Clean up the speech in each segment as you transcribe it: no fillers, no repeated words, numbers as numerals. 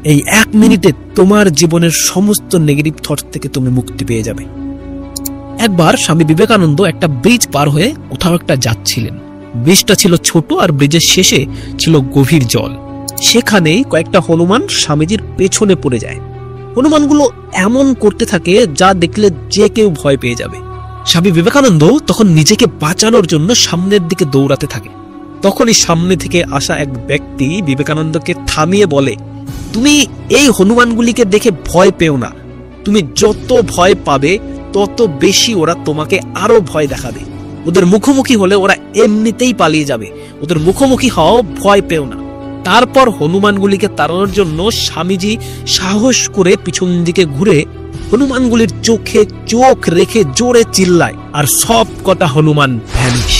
এই 1 মিনিটে তোমার জীবনের সমস্ত নেগেটিভ থটস থেকে তুমি মুক্তি পেয়ে যাবে। একবার স্বামী বিবেকানন্দ একটা ব্রিজ পার হয়ে কোথাও একটা যাচ্ছিলেন। ব্রিজটা ছিল ছোট আর ব্রিজের শেষে ছিল গভীর জল। সেখানেই কয়েকটা হনুমান স্বামীজির পেছনে পড়ে যায়। হনুমানগুলো এমন করতে থাকে যা দেখলে যে কেউ ভয় পেয়ে যাবে। স্বামী বিবেকানন্দ তখন নিজেকে বাঁচানোর জন্য সামনের দিকে দৌড়াতে থাকে। তখনই সামনে থেকে আসা এক ব্যক্তি বিবেকানন্দকে থামিয়ে বলে, তুমি এই হনুমানগুলিকে দেখে ভয় পেও না, তুমি যত ভয় পাবে তত বেশি ওরা তোমাকে আরো ভয় দেখাবে। ওদের মুখোমুখি হলে ওরা এমনিতেই পালিয়ে যাবে, ওদের মুখোমুখি হও, ভয় পেও না। তারপর হনুমানগুলিকে তাড়ানোর জন্য স্বামীজি সাহস করে পিছন দিকে ঘুরে হনুমানগুলির চোখে চোখ রেখে জোরে চিল্লায়, আর সব কটা হনুমান ভ্যানিশ।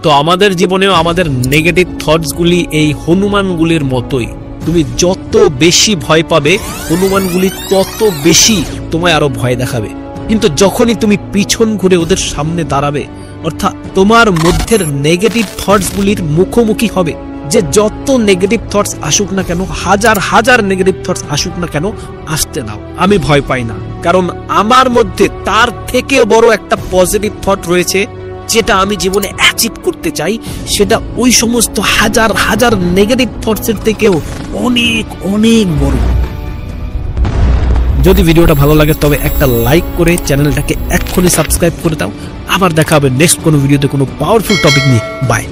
তো আমাদের জীবনেও আমাদের নেগেটিভ থটস গুলি এই হনুমানগুলির মতোই। তুমি যত বেশি ভয় পাবে হনুমানগুলি তত বেশি তোমায় আরো ভয় দেখাবে। কিন্তু যখনই তুমি পিছন ঘুরে ওদের সামনে দাঁড়াবে, অর্থাৎ তোমার মধ্যের নেগেটিভ থটস গুলির মুখোমুখি হবে, যে যত নেগেটিভ থটস আসুক না কেন, হাজার হাজার নেগেটিভ থটস আসুক না কেন, আসতে দাও, আমি ভয় পাই না। কারণ আমার মধ্যে তার থেকে বড় একটা পজিটিভ থট রয়েছে, যেটা আমি জীবনে অ্যাচিভ করতে চাই। সেটা ওই সমস্ত হাজার হাজার নেগেটিভ থটসের থেকেও অনেক অনেক বড়। যদি ভিডিওটা ভালো লাগে তবে একটা লাইক করে চ্যানেলটাকে এক্ষুনি সাবস্ক্রাইব করে দাও। আবার দেখা হবে নেক্সট কোনো ভিডিওতে কোনো পাওয়ারফুল টপিক নিয়ে। বাই।